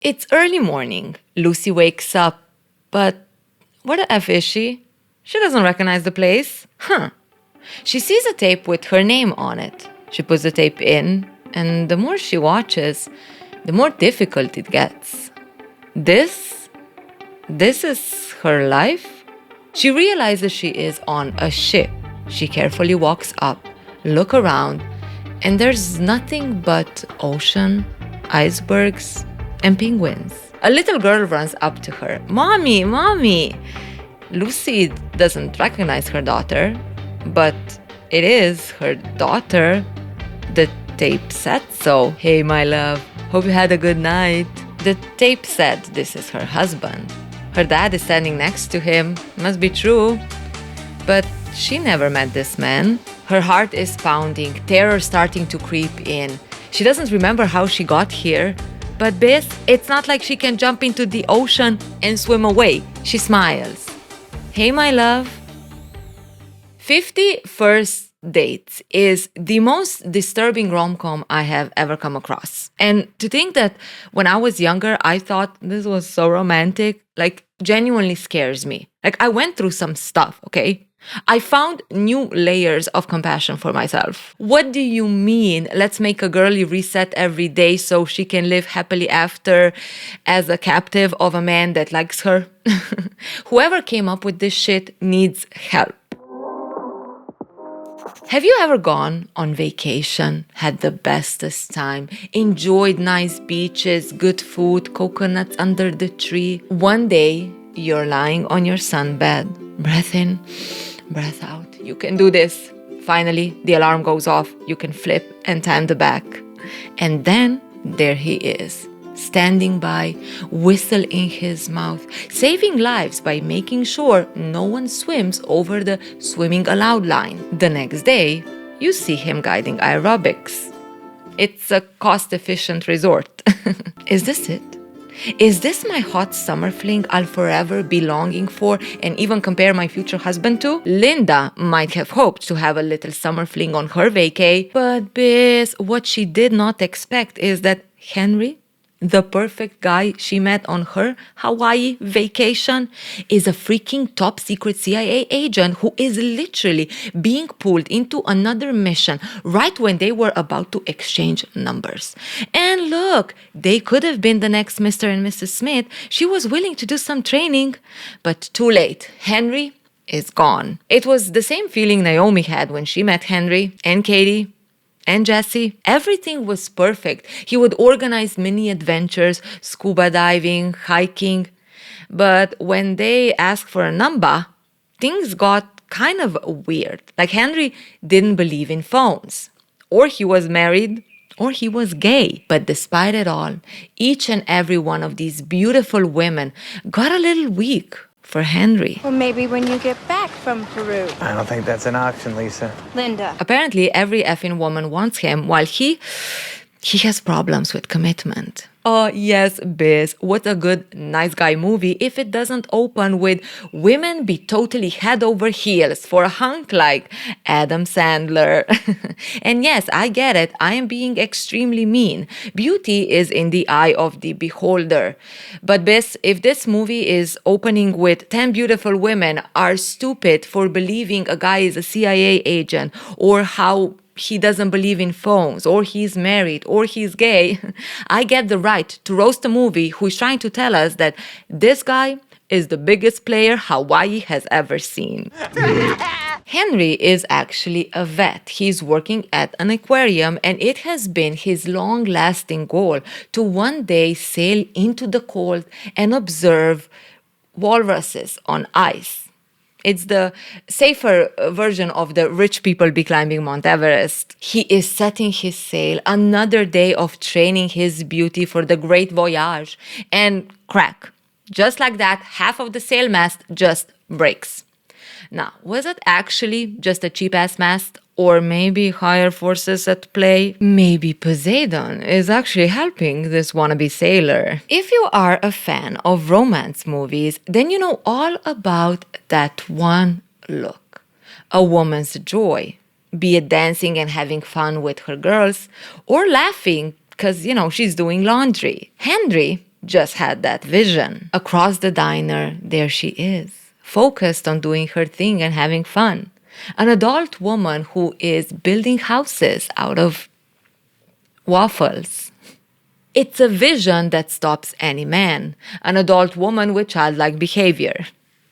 It's early morning. Lucy wakes up, but where the F is she? She doesn't recognize the place. Huh. She sees a tape with her name on it. She puts the tape in, and the more she watches, the more difficult it gets. This is her life? She realizes she is on a ship. She carefully walks up, look around, and there's nothing but ocean, icebergs, and penguins. A little girl runs up to her. Mommy, mommy! Lucy doesn't recognize her daughter, but it is her daughter. The tape said so. Hey, my love, hope you had a good night. The tape said this is her husband. Her dad is standing next to him. Must be true. But she never met this man. Her heart is pounding, terror starting to creep in. She doesn't remember how she got here. But Biss, it's not like she can jump into the ocean and swim away. She smiles. Hey, my love. 50 First Dates is the most disturbing rom-com I have ever come across. And to think that when I was younger, I thought this was so romantic, genuinely scares me. I went through some stuff, okay? I found new layers of compassion for myself. What do you mean? Let's make a girlie reset every day so she can live happily after as a captive of a man that likes her? Whoever came up with this shit needs help. Have you ever gone on vacation, had the bestest time, enjoyed nice beaches, good food, coconuts under the tree? One day, you're lying on your sunbed, breath in, breath out. You can do this. Finally, the alarm goes off. You can flip and time the back. And then, there he is, standing by, whistle in his mouth, saving lives by making sure no one swims over the swimming allowed line. The next day, you see him guiding aerobics. It's a cost-efficient resort. Is this it? Is this my hot summer fling I'll forever be longing for and even compare my future husband to? Linda might have hoped to have a little summer fling on her vacay, but Biss, what she did not expect is that Henry, the perfect guy she met on her Hawaii vacation, is a freaking top secret CIA agent who is literally being pulled into another mission right when they were about to exchange numbers. And look, they could have been the next Mr. and Mrs. Smith. She was willing to do some training, but too late. Henry is gone. It was the same feeling Naomi had when she met Henry and Katie and Jesse. Everything was perfect. He would organize mini adventures, scuba diving, hiking. But when they asked for a number, things got kind of weird. Henry didn't believe in phones. Or he was married, or he was gay. But despite it all, each and every one of these beautiful women got a little weak for Henry. Well, maybe when you get back from Peru. I don't think that's an option, Lisa. Linda. Apparently, every effing woman wants him, while he has problems with commitment. Oh, yes, Biz. What a good nice guy movie if it doesn't open with women be totally head over heels for a hunk like Adam Sandler. And yes, I get it. I am being extremely mean. Beauty is in the eye of the beholder. But Biz, if this movie is opening with 10 beautiful women are stupid for believing a guy is a CIA agent, or how he doesn't believe in phones, or he's married, or he's gay, I get the right to roast a movie who is trying to tell us that this guy is the biggest player Hawaii has ever seen. Henry is actually a vet. He's working at an aquarium, and it has been his long-lasting goal to one day sail into the cold and observe walruses on ice. It's the safer version of the rich people be climbing Mount Everest. He is setting his sail, another day of training his beauty for the great voyage, and crack. Just like that, half of the sail mast just breaks. Now, was it actually just a cheap-ass mast? Or maybe higher forces at play? Maybe Poseidon is actually helping this wannabe sailor. If you are a fan of romance movies, then you know all about that one look. A woman's joy. Be it dancing and having fun with her girls, or laughing because, she's doing laundry. Henry just had that vision. Across the diner, there she is, focused on doing her thing and having fun. An adult woman who is building houses out of waffles. It's a vision that stops any man, an adult woman with childlike behavior.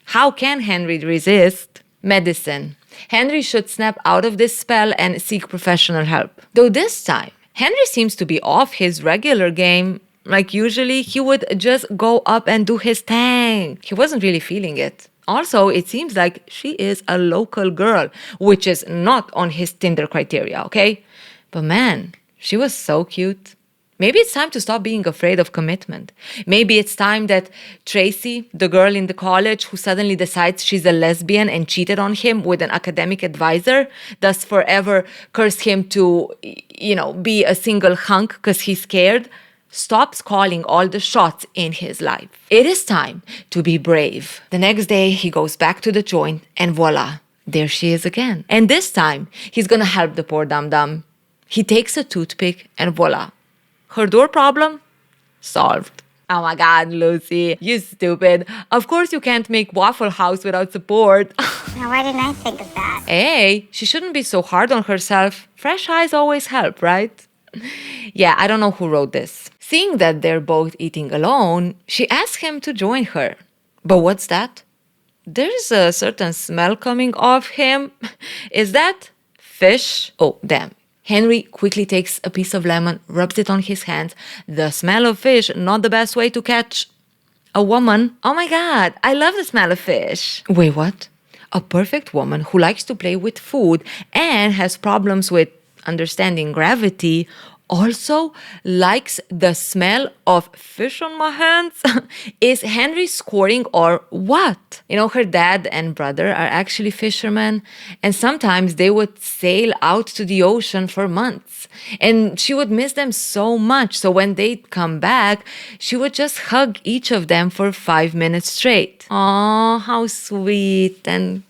How can Henry resist? Medicine. Henry should snap out of this spell and seek professional help. Though this time, Henry seems to be off his regular game. Like usually, he would just go up and do his thing. He wasn't really feeling it. Also, it seems like she is a local girl, which is not on his Tinder criteria, okay? But man, she was so cute. Maybe it's time to stop being afraid of commitment. Maybe it's time that Tracy, the girl in the college who suddenly decides she's a lesbian and cheated on him with an academic advisor, thus forever curse him to, be a single hunk because he's scared, stops calling all the shots in his life. It is time to be brave. The next day, he goes back to the joint and voila, there she is again. And this time, he's gonna help the poor dum-dum. He takes a toothpick and voila. Her door problem? Solved. Oh my God, Lucy, you stupid. Of course you can't make Waffle House without support. Now, why didn't I think of that? Hey, she shouldn't be so hard on herself. Fresh eyes always help, right? Yeah, I don't know who wrote this. Seeing that they're both eating alone, she asks him to join her. But what's that? There's a certain smell coming off him. Is that fish? Oh, damn. Henry quickly takes a piece of lemon, rubs it on his hands. The smell of fish, not the best way to catch a woman. Oh my God, I love the smell of fish. Wait, what? A perfect woman who likes to play with food and has problems with understanding gravity also likes the smell of fish on my hands? Is Henry scoring or what? Her dad and brother are actually fishermen, and sometimes they would sail out to the ocean for months. And she would miss them so much. So when they'd come back, she would just hug each of them for 5 minutes straight. Aw, how sweet and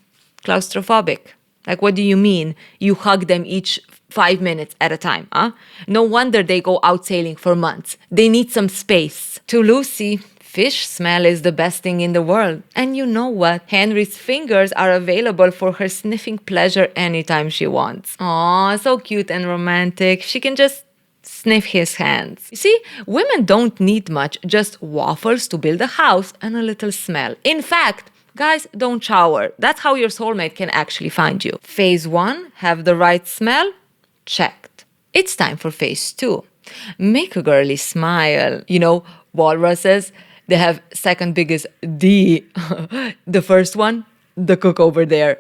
claustrophobic. Like, what do you mean? You hug them each 5 minutes at a time, huh? No wonder they go out sailing for months. They need some space. To Lucy, fish smell is the best thing in the world. And you know what? Henry's fingers are available for her sniffing pleasure anytime she wants. Aw, so cute and romantic. She can just sniff his hands. You see, women don't need much, just waffles to build a house and a little smell. In fact, guys, don't shower. That's how your soulmate can actually find you. Phase 1, have the right smell. Checked. It's time for phase 2. Make a girly smile. Walruses, they have second biggest D. The first one, the cook over there.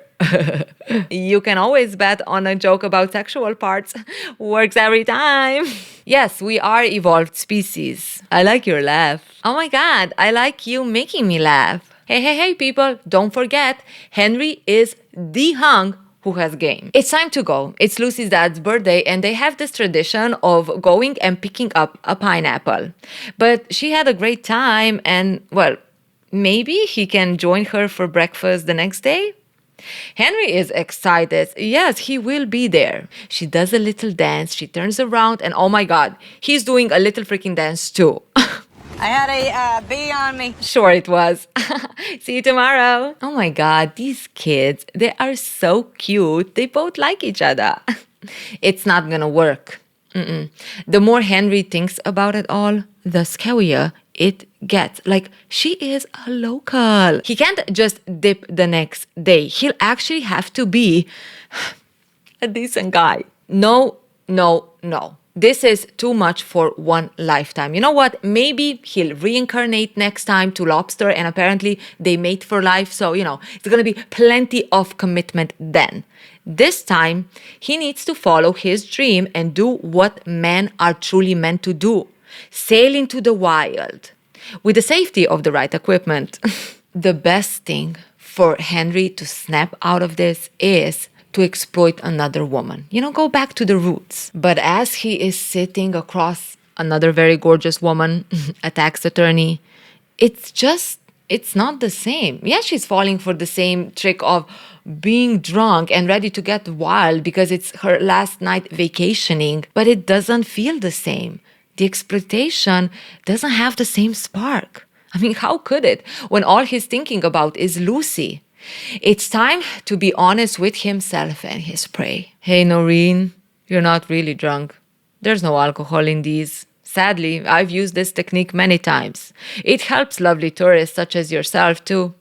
You can always bet on a joke about sexual parts. Works every time. Yes, we are evolved species. I like your laugh. Oh my God, I like you making me laugh. Hey, people, don't forget, Henry is the hunk who has game. It's time to go. It's Lucy's dad's birthday, and they have this tradition of going and picking up a pineapple. But she had a great time, and, well, maybe he can join her for breakfast the next day? Henry is excited. Yes, he will be there. She does a little dance. She turns around, and oh my God, he's doing a little freaking dance too. I had a bee on me. Sure it was. See you tomorrow. Oh my God, these kids, they are so cute. They both like each other. It's not gonna work. The more Henry thinks about it all, the scarier it gets. Like, she is a local. He can't just dip the next day. He'll actually have to be a decent guy. No. This is too much for one lifetime. You know what? Maybe he'll reincarnate next time to lobster, and apparently they mate for life. So, it's going to be plenty of commitment then. This time, he needs to follow his dream and do what men are truly meant to do. Sail into the wild with the safety of the right equipment. The best thing for Henry to snap out of this is to exploit another woman. Go back to the roots. But as he is sitting across another very gorgeous woman, a tax attorney, it's not the same. Yeah, she's falling for the same trick of being drunk and ready to get wild because it's her last night vacationing, but it doesn't feel the same. The exploitation doesn't have the same spark. I mean, how could it when all he's thinking about is Lucy? It's time to be honest with himself and his prey. Hey, Noreen, you're not really drunk. There's no alcohol in these. Sadly, I've used this technique many times. It helps lovely tourists such as yourself to,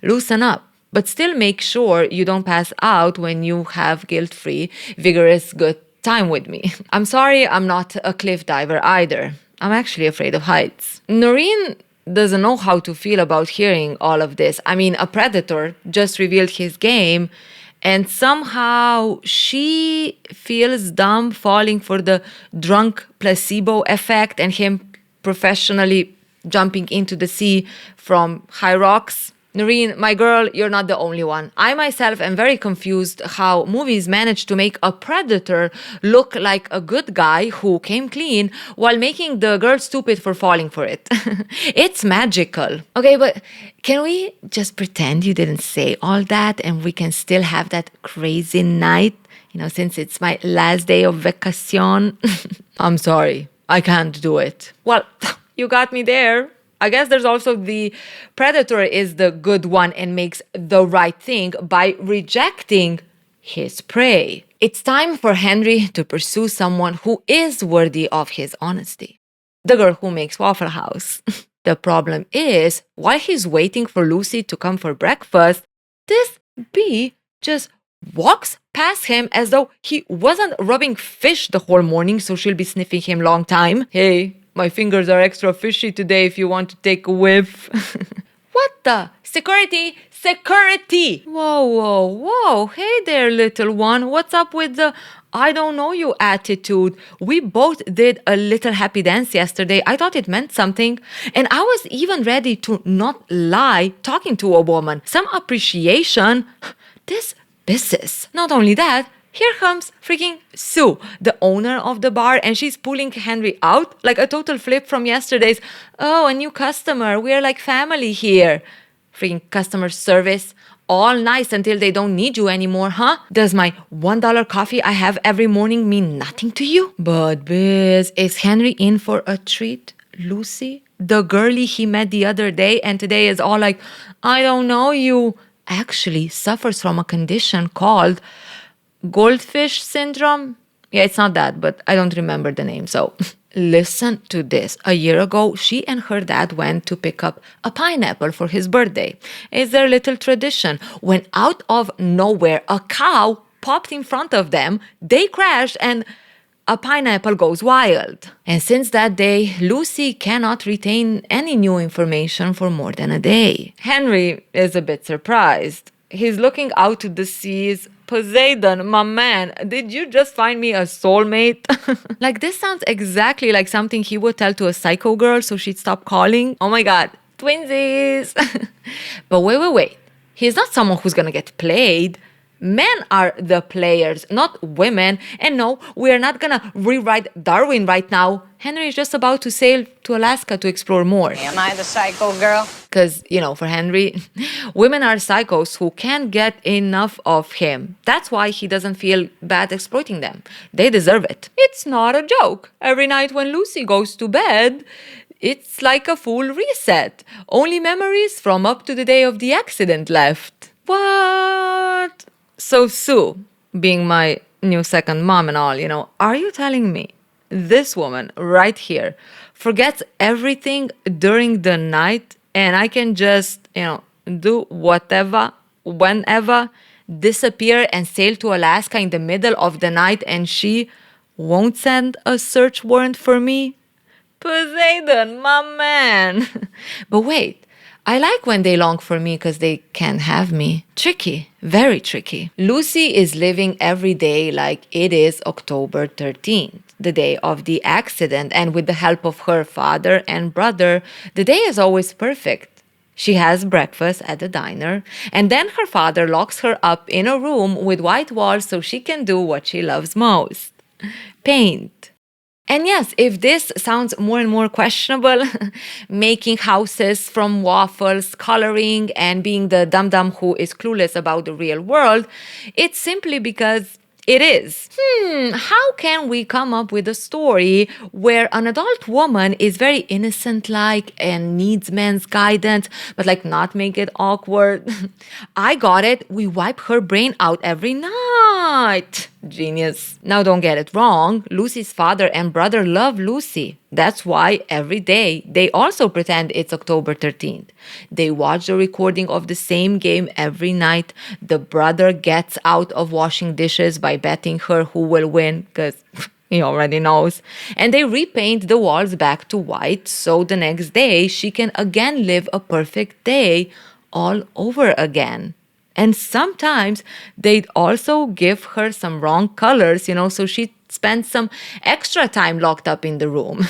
loosen up. But still make sure you don't pass out when you have guilt-free, vigorous, good time with me. I'm sorry I'm not a cliff diver either. I'm actually afraid of heights. Noreen doesn't know how to feel about hearing all of this. I mean, a predator just revealed his game, and somehow she feels dumb falling for the drunk placebo effect and him professionally jumping into the sea from high rocks. Noreen, my girl, you're not the only one. I myself am very confused how movies manage to make a predator look like a good guy who came clean while making the girl stupid for falling for it. It's magical. Okay, but can we just pretend you didn't say all that and we can still have that crazy night? Since it's my last day of vacation. I'm sorry, I can't do it. Well, you got me there. I guess there's also the predator is the good one and makes the right thing by rejecting his prey. It's time for Henry to pursue someone who is worthy of his honesty. The girl who makes Waffle House. The problem is, while he's waiting for Lucy to come for breakfast, this bee just walks past him as though he wasn't rubbing fish the whole morning, so she'll be sniffing him long time. Hey, my fingers are extra fishy today if you want to take a whiff. What the? Security! Security! Whoa. Hey there, little one. What's up with the I don't know you attitude? We both did a little happy dance yesterday. I thought it meant something. And I was even ready to not lie talking to a woman. Some appreciation. This business. Not only that, here comes freaking Sue, the owner of the bar, and she's pulling Henry out like a total flip from yesterday's, oh, a new customer, we're like family here. Freaking customer service, all nice until they don't need you anymore, huh? Does my $1 coffee I have every morning mean nothing to you? But Biz, is Henry in for a treat? Lucy, the girlie he met the other day and today is all like, I don't know you, actually suffers from a condition called goldfish syndrome? Yeah, it's not that, but I don't remember the name, so listen to this. A year ago, she and her dad went to pick up a pineapple for his birthday. It's their little tradition. When out of nowhere, a cow popped in front of them, they crashed, and a pineapple goes wild. And since that day, Lucy cannot retain any new information for more than a day. Henry is a bit surprised. He's looking out to the seas. Poseidon, my man, did you just find me a soulmate? Like, this sounds exactly like something he would tell to a psycho girl so she'd stop calling. Oh my God, twinsies. But wait. He's not someone who's gonna get played. Men are the players, not women. And no, we are not gonna rewrite Darwin right now. Henry is just about to sail to Alaska to explore more. Am I the psycho girl? Because, for Henry, women are psychos who can't get enough of him. That's why he doesn't feel bad exploiting them. They deserve it. It's not a joke. Every night when Lucy goes to bed, it's like a full reset. Only memories from up to the day of the accident left. What? So Sue, being my new second mom and all, are you telling me this woman right here forgets everything during the night and I can just, do whatever, whenever, disappear and sail to Alaska in the middle of the night and she won't send a search warrant for me? Poseidon, my man. But wait, I like when they long for me because they can't have me. Tricky, very tricky. Lucy is living every day like it is October 13th, the day of the accident, and with the help of her father and brother, the day is always perfect. She has breakfast at the diner, and then her father locks her up in a room with white walls so she can do what she loves most: paint. And yes, if this sounds more and more questionable, making houses from waffles, coloring, and being the dum-dum who is clueless about the real world, it's simply because It is. How can we come up with a story where an adult woman is very innocent-like and needs men's guidance, but like not make it awkward? I got it. We wipe her brain out every night. Genius. Now don't get it wrong. Lucy's father and brother love Lucy. That's why every day they also pretend it's October 13th. They watch the recording of the same game every night. The brother gets out of washing dishes by betting her who will win, because he already knows. And they repaint the walls back to white so the next day she can again live a perfect day all over again. And sometimes they'd also give her some wrong colors, so she spends some extra time locked up in the room.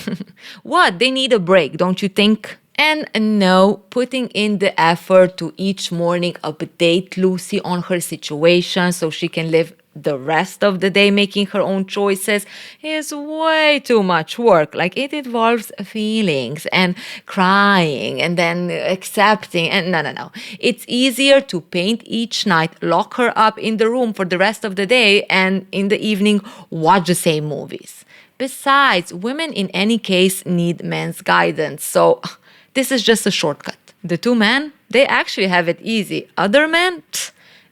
What? They need a break, don't you think? And no, putting in the effort to each morning update Lucy on her situation so she can live the rest of the day making her own choices is way too much work. Like, it involves feelings and crying and then accepting. And no. It's easier to paint each night, lock her up in the room for the rest of the day, and in the evening, watch the same movies. Besides, women in any case need men's guidance. So this is just a shortcut. The two men, they actually have it easy. Other men,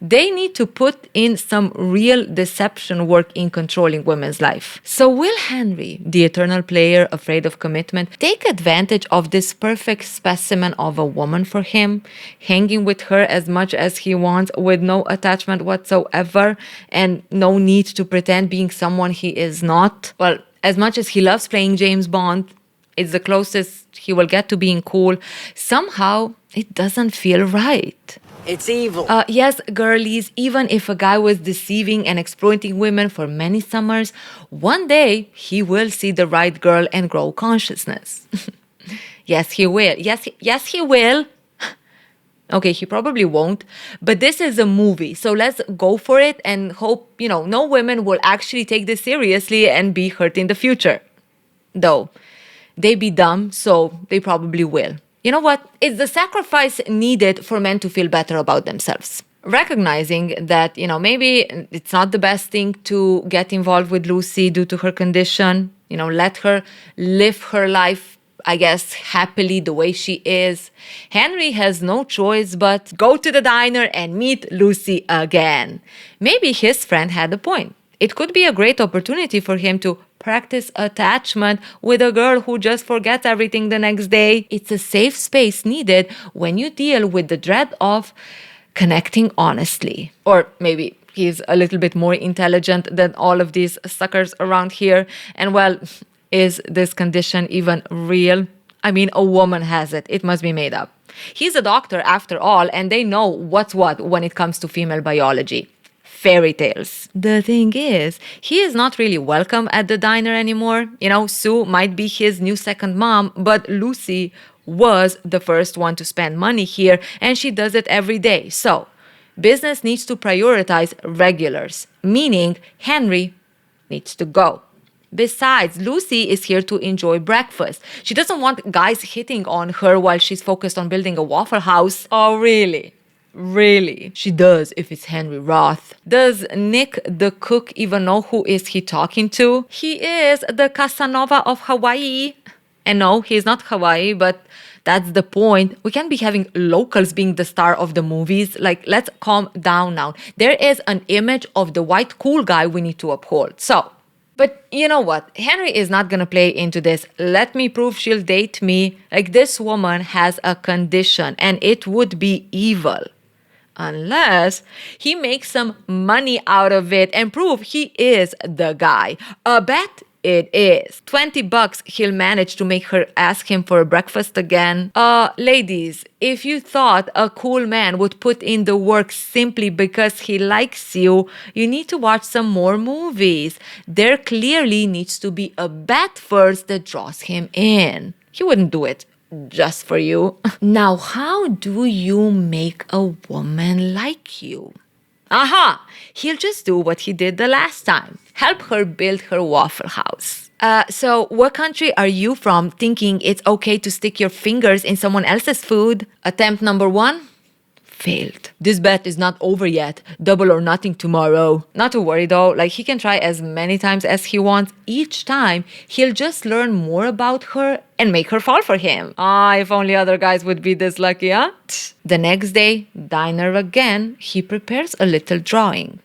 they need to put in some real deception work in controlling women's life. So will Henry, the eternal player afraid of commitment, take advantage of this perfect specimen of a woman for him, hanging with her as much as he wants with no attachment whatsoever and no need to pretend being someone he is not? Well, as much as he loves playing James Bond, it's the closest he will get to being cool. Somehow, it doesn't feel right. It's evil. Yes, girlies, even if a guy was deceiving and exploiting women for many summers, one day he will see the right girl and grow consciousness. Yes, he will. Yes, he will. Okay, he probably won't, but this is a movie, so let's go for it and hope, no women will actually take this seriously and be hurt in the future. Though, they be dumb, so they probably will. You know what? It's the sacrifice needed for men to feel better about themselves. Recognizing that, maybe it's not the best thing to get involved with Lucy due to her condition. Let her live her life, I guess, happily the way she is. Henry has no choice but go to the diner and meet Lucy again. Maybe his friend had a point. It could be a great opportunity for him to practice attachment with a girl who just forgets everything the next day. It's a safe space needed when you deal with the dread of connecting honestly. Or maybe he's a little bit more intelligent than all of these suckers around here. And well, is this condition even real? I mean, a woman has it. It must be made up. He's a doctor after all, and they know what's what when it comes to female biology. Fairy tales. The thing is, he is not really welcome at the diner anymore. Sue might be his new second mom, but Lucy was the first one to spend money here, and she does it every day. So, business needs to prioritize regulars, meaning Henry needs to go. Besides, Lucy is here to enjoy breakfast. She doesn't want guys hitting on her while she's focused on building a Waffle House. Oh, really? Really? She does if it's Henry Roth. Does Nick the cook even know who is he talking to? He is the Casanova of Hawaii. And no, he's not Hawaii, but that's the point. We can't be having locals being the star of the movies. Like, let's calm down now. There is an image of the white cool guy we need to uphold. So, but you know what? Henry is not gonna play into this. Let me prove she'll date me. Like, this woman has a condition and it would be evil. Unless he makes some money out of it and prove he is the guy. A bet it is. $20 he'll manage to make her ask him for breakfast again. Ladies, if you thought a cool man would put in the work simply because he likes you, you need to watch some more movies. There clearly needs to be a bet first that draws him in. He wouldn't do it just for you. Now, how do you make a woman like you? Aha! He'll just do what he did the last time. Help her build her Waffle House. So what country are you from thinking it's okay to stick your fingers in someone else's food? Attempt number 1 failed. This bet is not over yet. Double or nothing tomorrow. Not to worry though, like he can try as many times as he wants. Each time, he'll just learn more about her and make her fall for him. Ah, if only other guys would be this lucky, huh? The next day, diner again, he prepares a little drawing.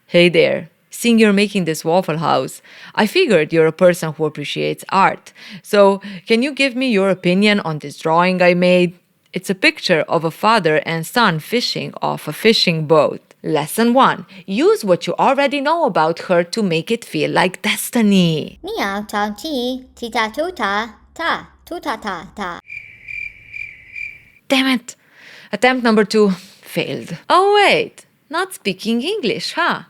Hey there. Seeing you're making this Waffle House, I figured you're a person who appreciates art. So, can you give me your opinion on this drawing I made? It's a picture of a father and son fishing off a fishing boat. Lesson 1. Use what you already know about her to make it feel like destiny. Meow, ta, ti, ta, ta. Damn it. Attempt number 2 failed. Oh wait, not speaking English, huh?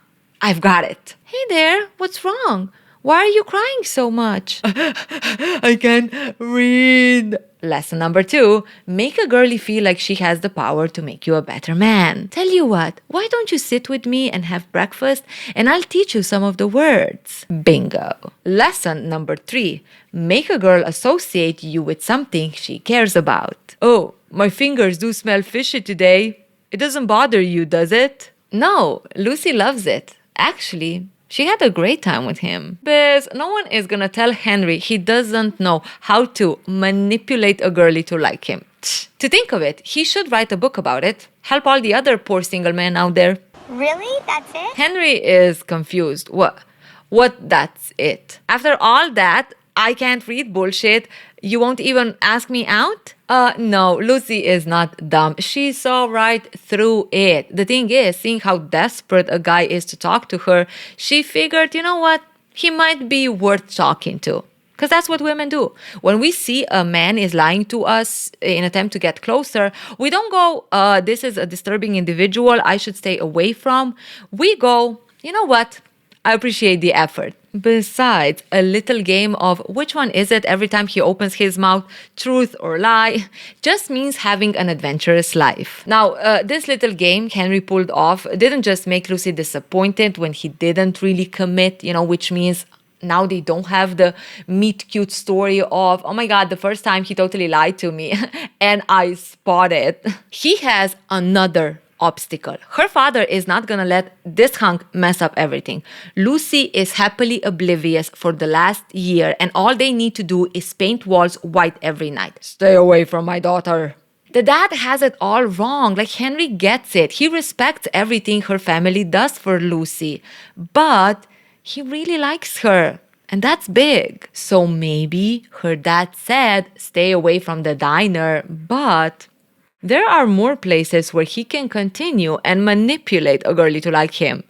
I've got it. Hey there, what's wrong? Why are you crying so much? I can't read. Lesson number 2, make a girlie feel like she has the power to make you a better man. Tell you what, why don't you sit with me and have breakfast and I'll teach you some of the words. Bingo. Lesson number 3, make a girl associate you with something she cares about. Oh, my fingers do smell fishy today. It doesn't bother you, does it? No, Lucy loves it. Actually, she had a great time with him. Biz, no one is gonna tell Henry he doesn't know how to manipulate a girlie to like him. To think of it, he should write a book about it. Help all the other poor single men out there. Really? That's it? Henry is confused. What that's it? After all that, I can't read bullshit. You won't even ask me out? No, Lucy is not dumb. She saw right through it. The thing is, seeing how desperate a guy is to talk to her, she figured, you know what? He might be worth talking to. Because that's what women do. When we see a man is lying to us in an attempt to get closer, we don't go, this is a disturbing individual I should stay away from. We go, you know what? I appreciate the effort. Besides, a little game of which one is it every time he opens his mouth, truth or lie, just means having an adventurous life. Now, this little game Henry pulled off didn't just make Lucy disappointed when he didn't really commit, which means now they don't have the meet cute story of, oh my God, the first time he totally lied to me and I spotted. He has another obstacle. Her father is not gonna let this hunk mess up everything. Lucy is happily oblivious for the last year and all they need to do is paint walls white every night. Stay away from my daughter. The dad has it all wrong. Like Henry gets it. He respects everything her family does for Lucy. But he really likes her. And that's big. So maybe her dad said, stay away from the diner, but there are more places where he can continue and manipulate a girlie to like him.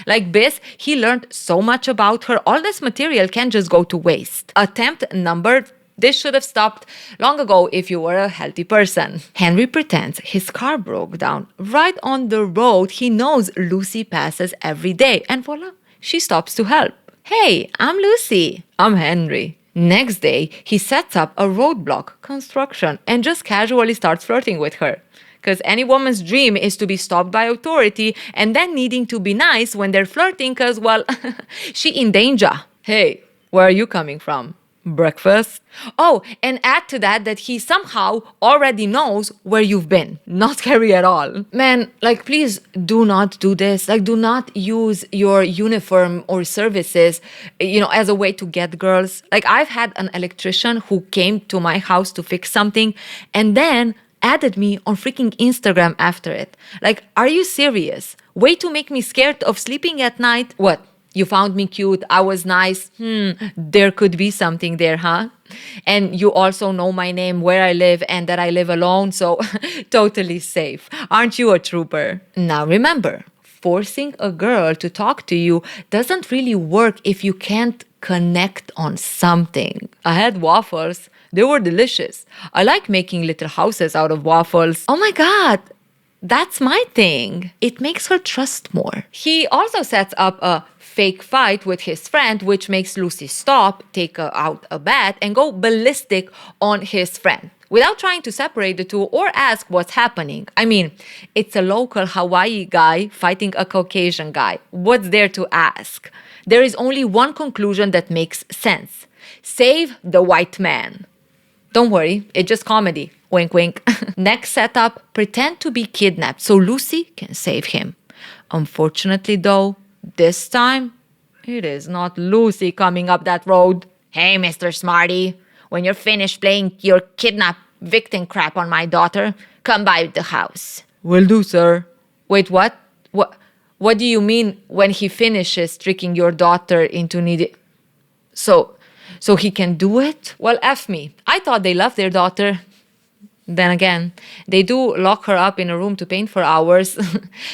Like Biz, he learned so much about her. All this material can just go to waste. Attempt number, this should have stopped long ago if you were a healthy person. Henry pretends his car broke down right on the road he knows Lucy passes every day. And voila, she stops to help. Hey, I'm Lucy. I'm Henry. Next day, he sets up a roadblock construction and just casually starts flirting with her. Because any woman's dream is to be stopped by authority and then needing to be nice when they're flirting because, well, she in danger. Hey, where are you coming from? Breakfast? Oh, and add to that he somehow already knows where you've been. Not scary at all. Man, please do not do this. Do not use your uniform or services, as a way to get girls. I've had an electrician who came to my house to fix something and then added me on freaking Instagram after it. Are you serious? Way to make me scared of sleeping at night? What? You found me cute, I was nice. There could be something there, huh? And you also know my name, where I live, and that I live alone, so totally safe. Aren't you a trooper? Now remember, forcing a girl to talk to you doesn't really work if you can't connect on something. I had waffles. They were delicious. I like making little houses out of waffles. Oh my God! That's my thing. It makes her trust more. He also sets up a fake fight with his friend, which makes Lucy stop, take out a bat, and go ballistic on his friend without trying to separate the two or ask what's happening. I mean, it's a local Hawaii guy fighting a Caucasian guy. What's there to ask? There is only one conclusion that makes sense. Save the white man. Don't worry, it's just comedy. Wink, wink. Next setup, pretend to be kidnapped so Lucy can save him. Unfortunately, though, this time, it is not Lucy coming up that road. Hey, Mr. Smarty, when you're finished playing your kidnap victim crap on my daughter, come by the house. Will do, sir. Wait, what? What do you mean when he finishes tricking your daughter into needing... So he can do it? Well, F me. I thought they loved their daughter. Then again, they do lock her up in a room to paint for hours.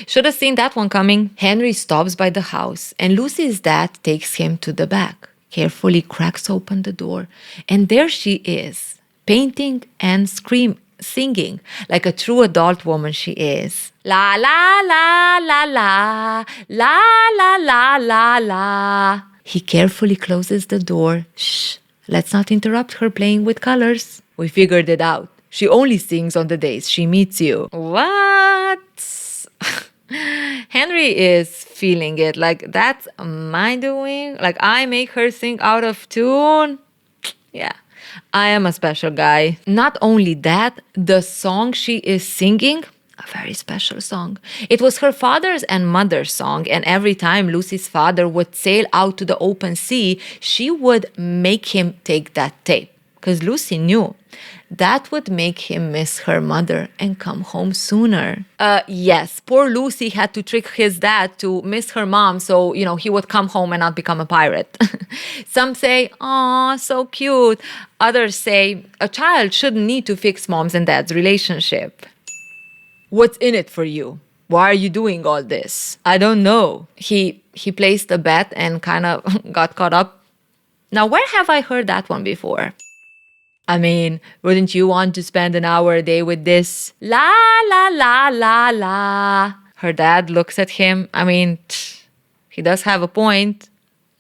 Should have seen that one coming. Henry stops by the house, and Lucy's dad takes him to the back, carefully cracks open the door, and there she is, painting and singing like a true adult woman she is. La la la la la, la la la la la. He carefully closes the door. Shh, let's not interrupt her playing with colors. We figured it out. She only sings on the days she meets you. What? Henry is feeling it. Like, that's my doing? Like, I make her sing out of tune? Yeah, I am a special guy. Not only that, the song she is singing, a very special song. It was her father's and mother's song, and every time Lucy's father would sail out to the open sea, she would make him take that tape. Because Lucy knew that would make him miss her mother and come home sooner. Yes, poor Lucy had to trick his dad to miss her mom so, he would come home and not become a pirate. Some say, "Aw, so cute." Others say, a child shouldn't need to fix mom's and dad's relationship. What's in it for you? Why are you doing all this? I don't know. He placed a bet and kind of got caught up. Now, where have I heard that one before? I mean, wouldn't you want to spend an hour a day with this? La, la, la, la, la. Her dad looks at him. I mean, he does have a point.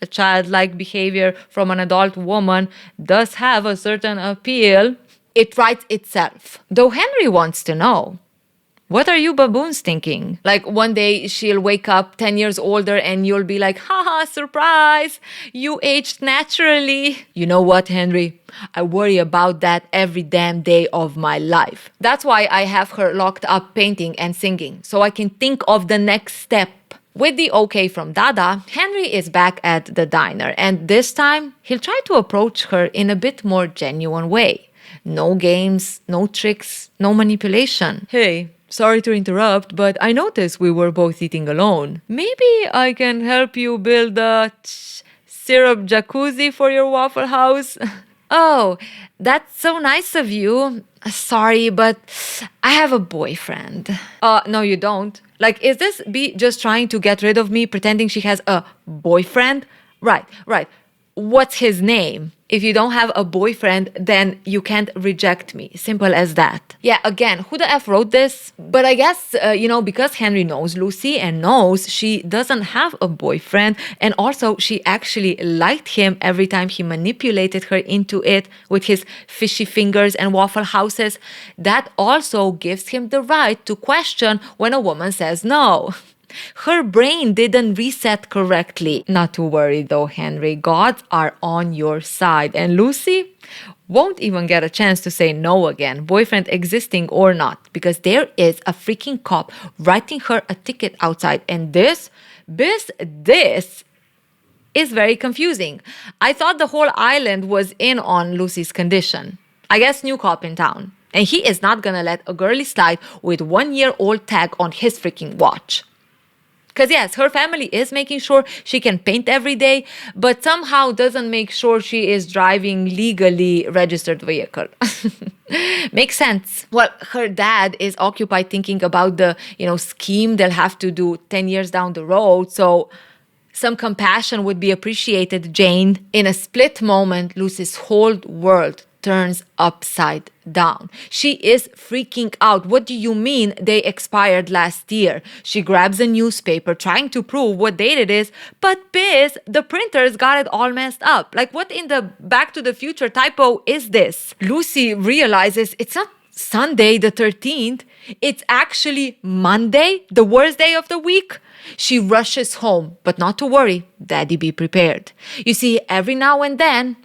A childlike behavior from an adult woman does have a certain appeal. It writes itself. Though Henry wants to know, what are you baboons thinking? Like, one day she'll wake up 10 years older and you'll be like, haha, surprise, you aged naturally. You know what, Henry? I worry about that every damn day of my life. That's why I have her locked up painting and singing, so I can think of the next step. With the okay from Dada, Henry is back at the diner, and this time he'll try to approach her in a bit more genuine way. No games, no tricks, no manipulation. Hey, sorry to interrupt, but I noticed we were both eating alone. Maybe I can help you build a syrup jacuzzi for your Waffle House? Oh, that's so nice of you. Sorry, but I have a boyfriend. No, you don't. Like, is this B just trying to get rid of me, pretending she has a boyfriend? Right. What's his name? If you don't have a boyfriend, then you can't reject me. Simple as that. Yeah, again, who the F wrote this? But I guess, because Henry knows Lucy and knows she doesn't have a boyfriend, and also she actually liked him every time he manipulated her into it with his fishy fingers and waffle houses, that also gives him the right to question when a woman says no. Her brain didn't reset correctly. Not to worry though, Henry. Gods are on your side. And Lucy won't even get a chance to say no again, boyfriend existing or not, because there is a freaking cop writing her a ticket outside. And this is very confusing. I thought the whole island was in on Lucy's condition. I guess new cop in town. And he is not gonna let a girlie slide with 1-year-old tag on his freaking watch. Because yes, her family is making sure she can paint every day, but somehow doesn't make sure she is driving legally registered vehicle. Makes sense. Well, her dad is occupied thinking about the, scheme they'll have to do 10 years down the road. So some compassion would be appreciated, Jane. In a split moment, Lucy's whole world turns upside down. She is freaking out. What do you mean they expired last year? She grabs a newspaper trying to prove what date it is, but biz, the printers got it all messed up. Like, what in the Back to the Future typo is this? Lucy realizes it's not Sunday the 13th. It's actually Monday, the worst day of the week. She rushes home, but not to worry, Daddy be prepared. You see, every now and then,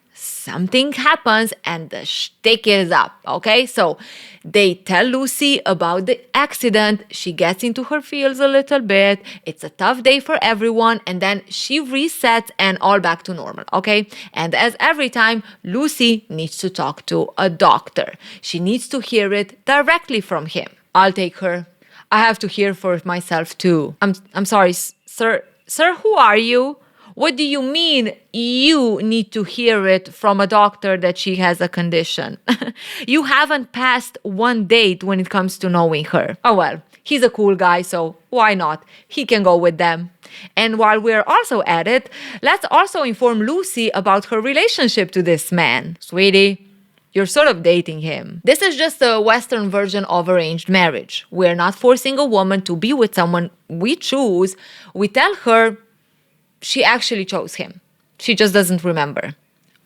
something happens and the shtick is up, okay? So they tell Lucy about the accident. She gets into her feels a little bit. It's a tough day for everyone. And then she resets and all back to normal, okay? And as every time, Lucy needs to talk to a doctor. She needs to hear it directly from him. I'll take her. I have to hear for myself too. I'm sorry, sir. Sir, who are you? What do you mean you need to hear it from a doctor that she has a condition? You haven't passed one date when it comes to knowing her. Oh well, he's a cool guy, so why not? He can go with them. And while we're also at it, let's also inform Lucy about her relationship to this man. Sweetie, you're sort of dating him. This is just a Western version of arranged marriage. We're not forcing a woman to be with someone we choose. We tell her she actually chose him. She just doesn't remember.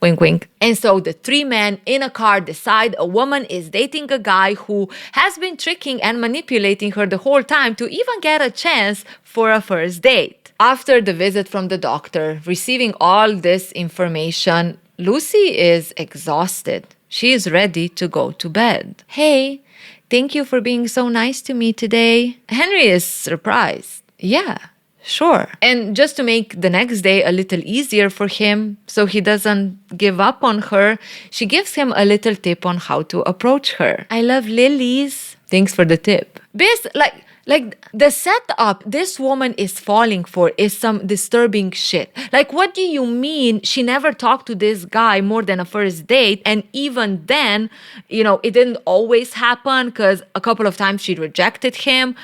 Wink, wink. And so the three men in a car decide a woman is dating a guy who has been tricking and manipulating her the whole time to even get a chance for a first date. After the visit from the doctor, receiving all this information, Lucy is exhausted. She is ready to go to bed. Hey, thank you for being so nice to me today. Henry is surprised. Yeah, sure. And just to make the next day a little easier for him, so he doesn't give up on her, she gives him a little tip on how to approach her. I love lilies. Thanks for the tip. Like the setup this woman is falling for is some disturbing shit. Like, what do you mean she never talked to this guy more than a first date? And even then, it didn't always happen because a couple of times she rejected him.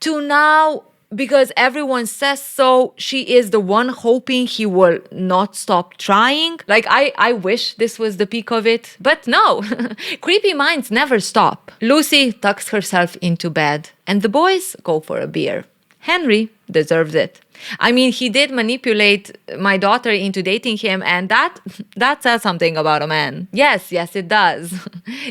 To now, because everyone says so, she is the one hoping he will not stop trying. Like, I wish this was the peak of it, but no. Creepy minds never stop. Lucy tucks herself into bed, and the boys go for a beer. Henry deserves it. I mean, he did manipulate my daughter into dating him, and that says something about a man. Yes, it does.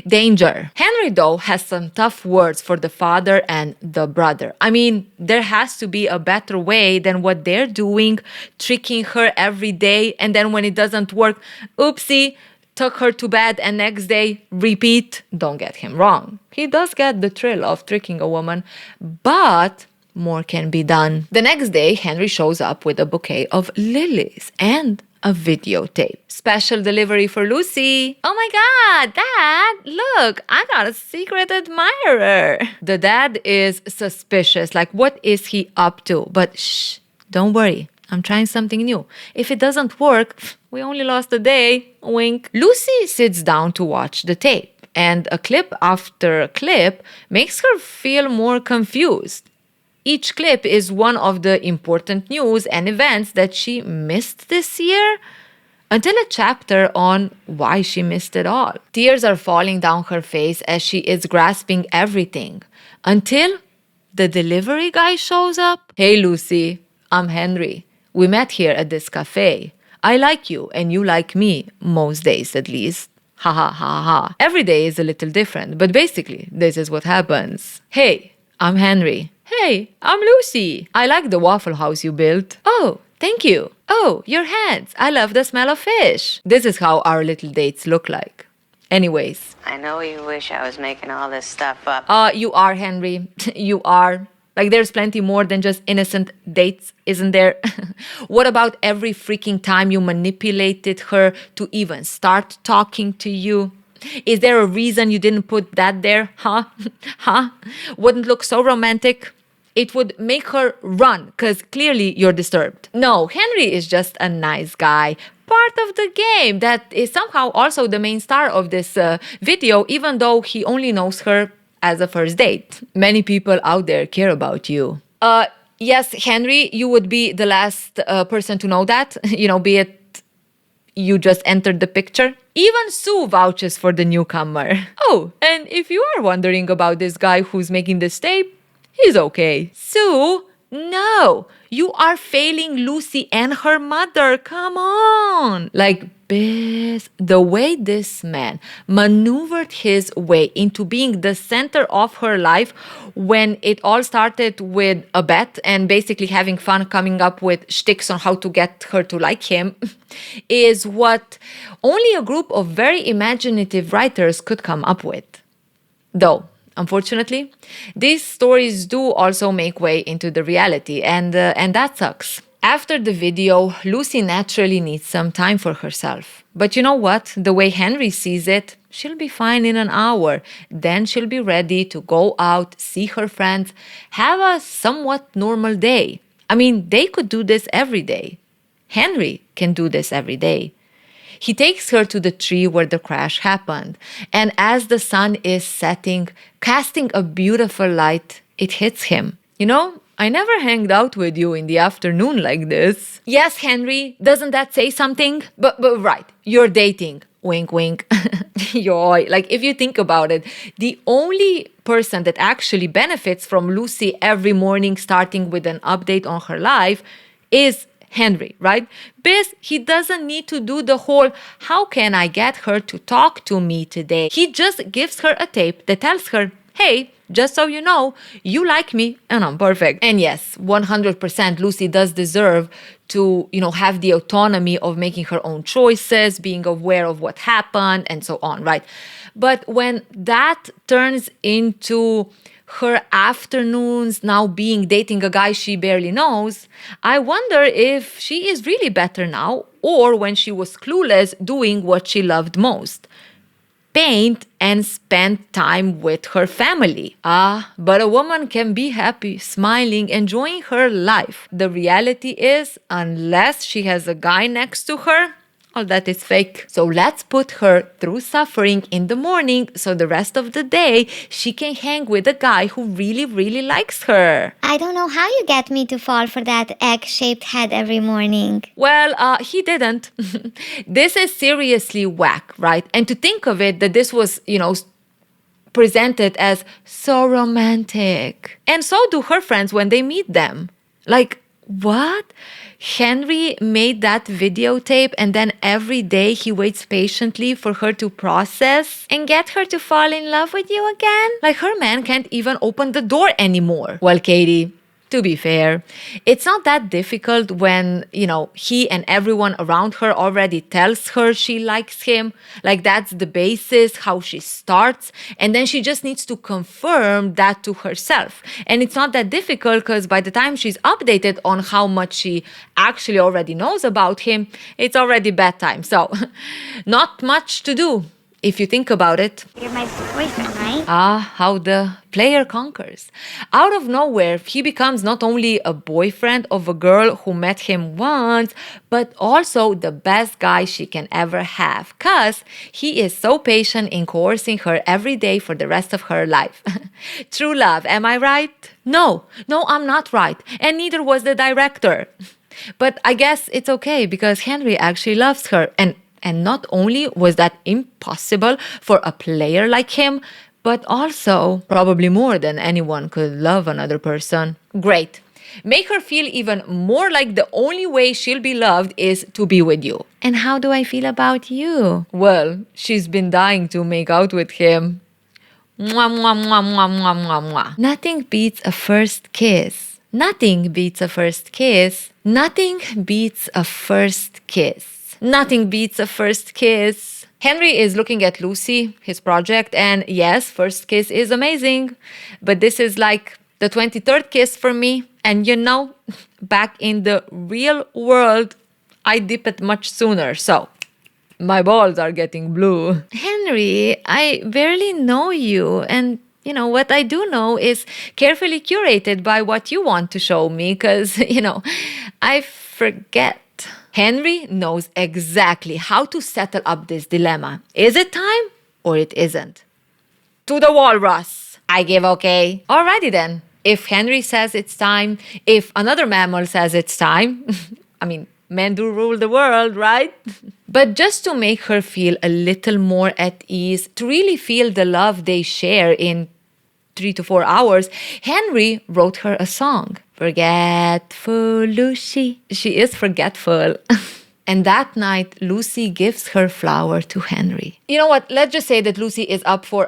Danger. Henry, though, has some tough words for the father and the brother. I mean, there has to be a better way than what they're doing, tricking her every day, and then when it doesn't work, oopsie, took her to bed, and next day, repeat. Don't get him wrong. He does get the thrill of tricking a woman, but more can be done. The next day, Henry shows up with a bouquet of lilies and a videotape. Special delivery for Lucy. Oh my God, Dad, look, I got a secret admirer. The dad is suspicious. Like, what is he up to? But shh, don't worry. I'm trying something new. If it doesn't work, we only lost a day. Wink. Lucy sits down to watch the tape, and a clip after clip makes her feel more confused. Each clip is one of the important news and events that she missed this year, until a chapter on why she missed it all. Tears are falling down her face as she is grasping everything, until the delivery guy shows up. Hey Lucy, I'm Henry. We met here at this cafe. I like you and you like me, most days at least. Ha ha ha ha. Every day is a little different, but basically this is what happens. Hey, I'm Henry. Hey, I'm Lucy. I like the Waffle House you built. Oh, thank you. Oh, your hands. I love the smell of fish. This is how our little dates look like. Anyways. I know you wish I was making all this stuff up. You are, Henry. You are. Like, there's plenty more than just innocent dates, isn't there? What about every freaking time you manipulated her to even start talking to you? Is there a reason you didn't put that there? Huh? Wouldn't look so romantic? It would make her run, because clearly you're disturbed. No, Henry is just a nice guy. Part of the game that is somehow also the main star of this video, even though he only knows her as a first date. Many people out there care about you. Yes, Henry, you would be the last person to know that, be it you just entered the picture. Even Sue vouches for the newcomer. Oh, and if you are wondering about this guy who's making this tape, he's okay. Sue, No, you are failing Lucy and her mother. Come on. Like, Biz, the way this man maneuvered his way into being the center of her life when it all started with a bet and basically having fun coming up with shticks on how to get her to like him is what only a group of very imaginative writers could come up with. Though, unfortunately, these stories do also make way into the reality, and that sucks. After the video, Lucy naturally needs some time for herself. But you know what? The way Henry sees it, she'll be fine in an hour. Then she'll be ready to go out, see her friends, have a somewhat normal day. I mean, they could do this every day. Henry can do this every day. He takes her to the tree where the crash happened. And as the sun is setting, casting a beautiful light, it hits him. You know, I never hanged out with you in the afternoon like this. Yes, Henry, doesn't that say something? But right, you're dating. Wink, wink. Yoy. Like, if you think about it, the only person that actually benefits from Lucy every morning starting with an update on her life is Henry, right? Biz, he doesn't need to do the whole, how can I get her to talk to me today? He just gives her a tape that tells her, hey, just so you know, you like me and I'm perfect. And yes, 100% Lucy does deserve to, have the autonomy of making her own choices, being aware of what happened and so on, right? But when that turns into her afternoons now being dating a guy she barely knows, I wonder if she is really better now or when she was clueless doing what she loved most. Paint and spend time with her family. But a woman can be happy, smiling, enjoying her life. The reality is, unless she has a guy next to her, all that is fake. So let's put her through suffering in the morning so the rest of the day she can hang with a guy who really, really likes her. I don't know how you get me to fall for that egg-shaped head every morning. Well, he didn't. This is seriously whack, right? And to think of it, that this was, presented as so romantic. And so do her friends when they meet them. Like, what? Henry made that videotape and then every day he waits patiently for her to process and get her to fall in love with you again? Like, her man can't even open the door anymore. Well, Katie, to be fair, it's not that difficult when, he and everyone around her already tells her she likes him. Like, that's the basis, how she starts. And then she just needs to confirm that to herself. And it's not that difficult because by the time she's updated on how much she actually already knows about him, it's already bedtime. So, not much to do. If you think about it. You're my boyfriend, right? How the player conquers. Out of nowhere, he becomes not only a boyfriend of a girl who met him once, but also the best guy she can ever have. Because he is so patient in coercing her every day for the rest of her life. True love, am I right? No, I'm not right. And neither was the director. But I guess it's okay because Henry actually loves her. And not only was that impossible for a player like him, but also probably more than anyone could love another person. Great. Make her feel even more like the only way she'll be loved is to be with you. And how do I feel about you? Well, she's been dying to make out with him. Mwah, mwah, mwah, mwah, mwah, mwah, mwah. Nothing beats a first kiss. Nothing beats a first kiss. Nothing beats a first kiss. Nothing beats a first kiss. Henry is looking at Lucy, his project, and yes, first kiss is amazing. But this is like the 23rd kiss for me. And back in the real world, I dip it much sooner. So, my balls are getting blue. Henry, I barely know you. And what I do know is carefully curated by what you want to show me. Because, I forget. Henry knows exactly how to settle up this dilemma. Is it time or it isn't? To the walrus. I give okay. Alrighty then. If Henry says it's time, if another mammal says it's time, I mean, men do rule the world, right? But just to make her feel a little more at ease, to really feel the love they share in 3 to 4 hours, Henry wrote her a song. Forgetful Lucy. She is forgetful. And that night, Lucy gives her flower to Henry. You know what? Let's just say that Lucy is up for,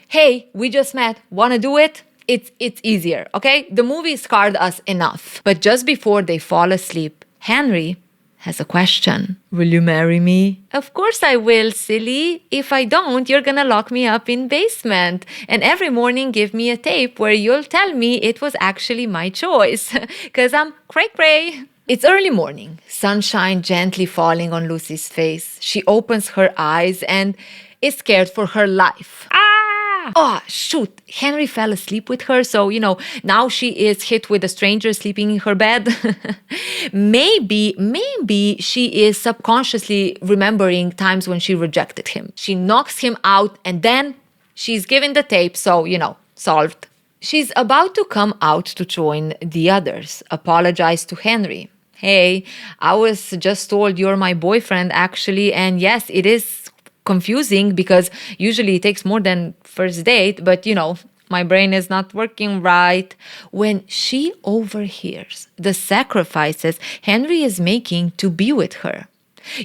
hey, we just met. Wanna do it? It's easier, okay? The movie scarred us enough. But just before they fall asleep, Henry has a question. Will you marry me? Of course I will, silly. If I don't, you're gonna lock me up in basement. And every morning give me a tape where you'll tell me it was actually my choice. Cause I'm cray-cray. It's early morning, sunshine gently falling on Lucy's face. She opens her eyes and is scared for her life. Oh, shoot. Henry fell asleep with her, so, now she is hit with a stranger sleeping in her bed. Maybe she is subconsciously remembering times when she rejected him. She knocks him out and then she's given the tape, so, solved. She's about to come out to join the others, apologize to Henry. Hey, I was just told you're my boyfriend, actually, and yes, it is confusing because usually it takes more than first date, but my brain is not working right. When she overhears the sacrifices Henry is making to be with her.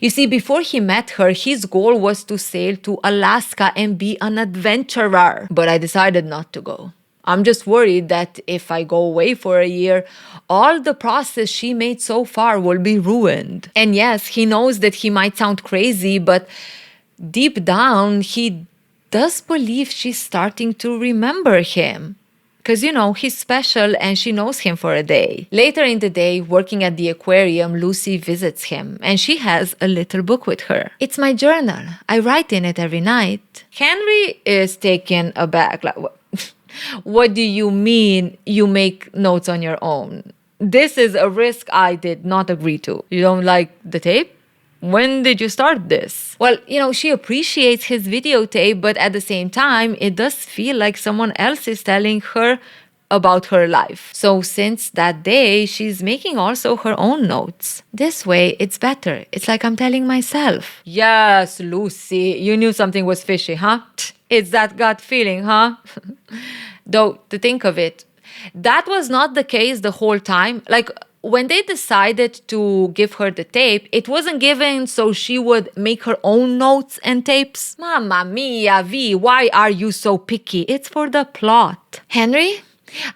You see, before he met her, his goal was to sail to Alaska and be an adventurer, but I decided not to go. I'm just worried that if I go away for a year, all the process she made so far will be ruined. And yes, he knows that he might sound crazy, but deep down, he does believe she's starting to remember him. Because, he's special and she knows him for a day. Later in the day, working at the aquarium, Lucy visits him and she has a little book with her. It's my journal. I write in it every night. Henry is taken aback. Like, what do you mean you make notes on your own? This is a risk I did not agree to. You don't like the tape? When did you start this? Well, she appreciates his videotape, but at the same time, it does feel like someone else is telling her about her life. So since that day, she's making also her own notes. This way, it's better. It's like I'm telling myself. Yes, Lucy, you knew something was fishy, huh? It's that gut feeling, huh? Though, to think of it, that was not the case the whole time. Like, when they decided to give her the tape, it wasn't given so she would make her own notes and tapes. Mamma mia, V, why are you so picky? It's for the plot. Henry,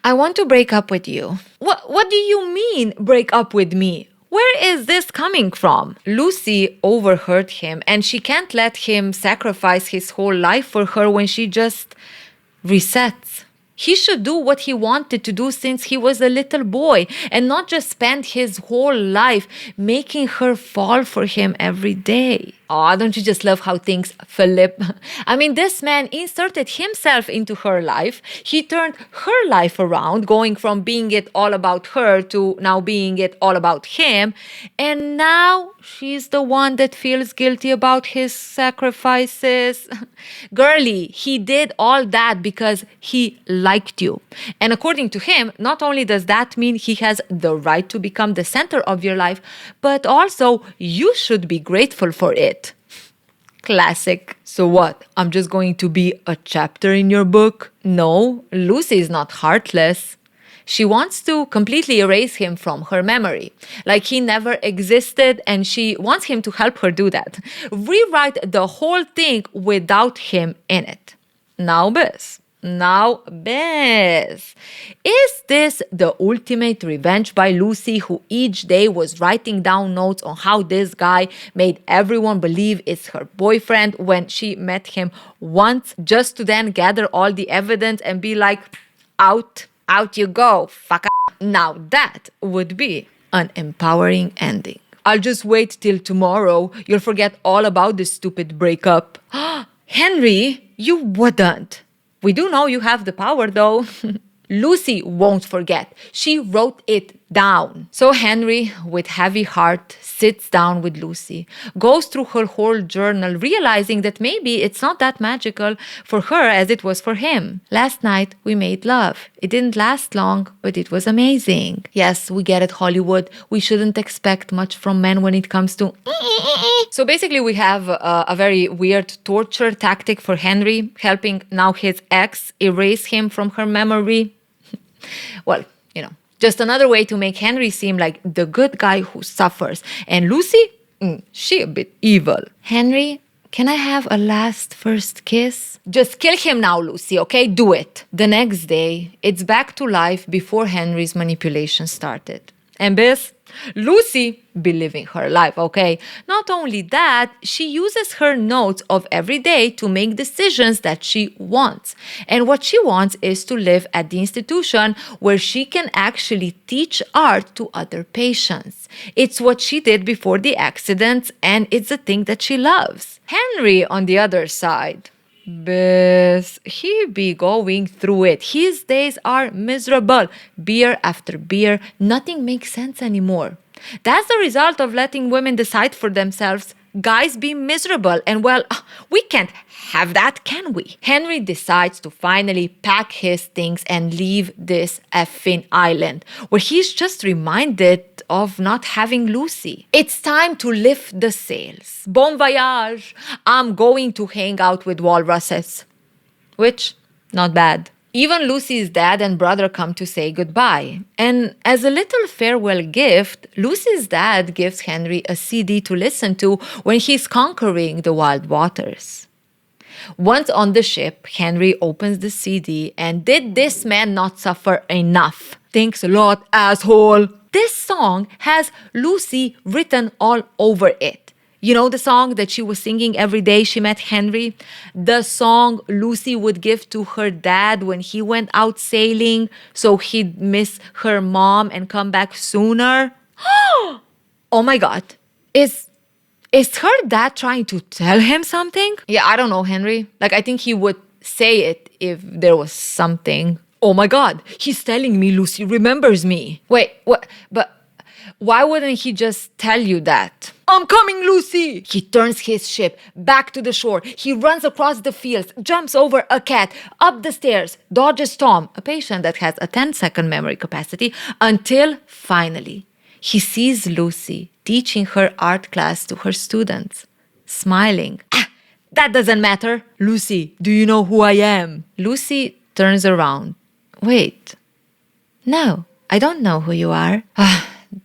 I want to break up with you. What do you mean, break up with me? Where is this coming from? Lucy overheard him, and she can't let him sacrifice his whole life for her when she just resets. He should do what he wanted to do since he was a little boy and not just spend his whole life making her fall for him every day. Aw, don't you just love how things flip? I mean, this man inserted himself into her life. He turned her life around, going from being it all about her to now being it all about him. And now she's the one that feels guilty about his sacrifices. Girlie, he did all that because he liked you. And according to him, not only does that mean he has the right to become the center of your life, but also you should be grateful for it. Classic. So what? I'm just going to be a chapter in your book? No, Lucy is not heartless. She wants to completely erase him from her memory, like he never existed, and she wants him to help her do that. Rewrite the whole thing without him in it. Now, Bess, is this the ultimate revenge by Lucy, who each day was writing down notes on how this guy made everyone believe it's her boyfriend when she met him once, just to then gather all the evidence and be like, out you go, fuck. Now that would be an empowering ending. I'll just wait till tomorrow. You'll forget all about this stupid breakup. Henry, you wouldn't. We do know you have the power, though. Lucy won't forget. She wrote it down. So Henry, with heavy heart, sits down with Lucy, goes through her whole journal, realizing that maybe it's not that magical for her as it was for him. Last night, we made love. It didn't last long, but it was amazing. Yes, we get it, Hollywood. We shouldn't expect much from men when it comes to... So basically, we have a very weird torture tactic for Henry, helping now his ex erase him from her memory. Well, Just another way to make Henry seem like the good guy who suffers. And Lucy, she a bit evil. Henry, can I have a last first kiss? Just kill him now, Lucy, okay? Do it. The next day, it's back to life before Henry's manipulation started. And this, Lucy be living her life, okay? Not only that, she uses her notes of every day to make decisions that she wants. And what she wants is to live at the institution where she can actually teach art to other patients. It's what she did before the accidents, and it's a thing that she loves. Henry, on the other side, Bess, he be going through it. His days are miserable. Beer after beer, nothing makes sense anymore. That's the result of letting women decide for themselves. Guys be miserable, and well, we can't have that, can we? Henry decides to finally pack his things and leave this effing island, where he's just reminded of not having Lucy. It's time to lift the sails. Bon voyage! I'm going to hang out with walruses. Which, not bad. Even Lucy's dad and brother come to say goodbye. And as a little farewell gift, Lucy's dad gives Henry a CD to listen to when he's conquering the wild waters. Once on the ship, Henry opens the CD and did this man not suffer enough? Thanks a lot, asshole. This song has Lucy written all over it. You know the song that she was singing every day she met Henry? The song Lucy would give to her dad when he went out sailing so he'd miss her mom and come back sooner. Oh my God. Is her dad trying to tell him something? Yeah, I don't know, Henry. I think he would say it if there was something. Oh my God, he's telling me Lucy remembers me. Wait, what? But why wouldn't he just tell you that? I'm coming, Lucy! He turns his ship back to the shore. He runs across the fields, jumps over a cat, up the stairs, dodges Tom, a patient that has a 10-second memory capacity, until finally he sees Lucy teaching her art class to her students, smiling. That doesn't matter. Lucy, do you know who I am? Lucy turns around. Wait. No, I don't know who you are.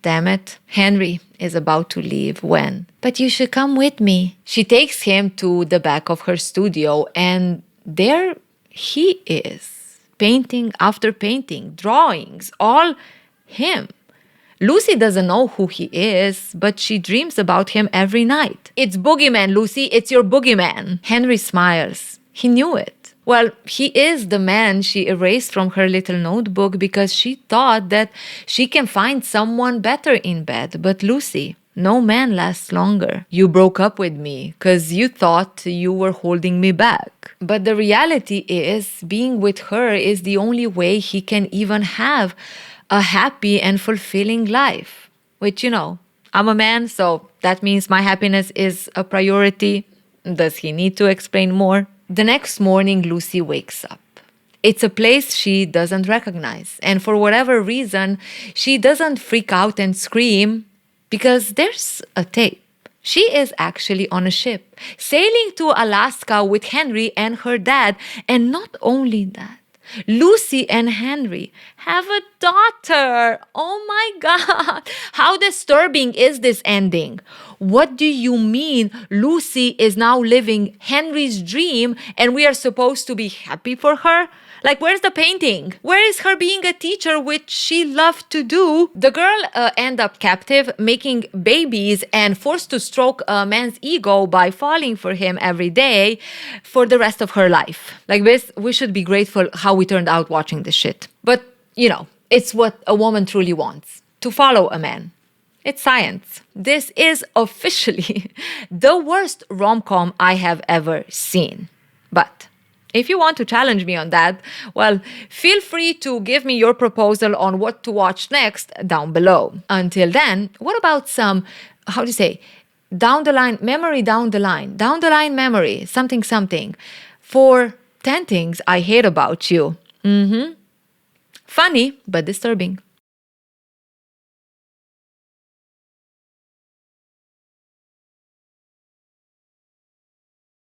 Damn it. Henry is about to leave when? But you should come with me. She takes him to the back of her studio, and there he is. Painting after painting, drawings, all him. Lucy doesn't know who he is, but she dreams about him every night. It's Boogeyman, Lucy. It's your Boogeyman. Henry smiles. He knew it. Well, he is the man she erased from her little notebook because she thought that she can find someone better in bed. But Lucy, no man lasts longer. You broke up with me because you thought you were holding me back. But the reality is, being with her is the only way he can even have a happy and fulfilling life. Which, I'm a man, so that means my happiness is a priority. Does he need to explain more? The next morning, Lucy wakes up. It's a place she doesn't recognize. And for whatever reason, she doesn't freak out and scream because there's a tape. She is actually on a ship, sailing to Alaska with Henry and her dad. And not only that, Lucy and Henry have a daughter. Oh my God. How disturbing is this ending? What do you mean Lucy is now living Henry's dream and we are supposed to be happy for her? Where's the painting? Where is her being a teacher, which she loved to do? The girl end up captive, making babies and forced to stroke a man's ego by falling for him every day for the rest of her life. This, we should be grateful how we turned out watching this shit. But, it's what a woman truly wants. To follow a man. It's science. This is officially the worst rom-com I have ever seen. But if you want to challenge me on that, well, feel free to give me your proposal on what to watch next down below. Until then, what about some, down the line memory, something, for 10 things I hate about you. Funny, but disturbing.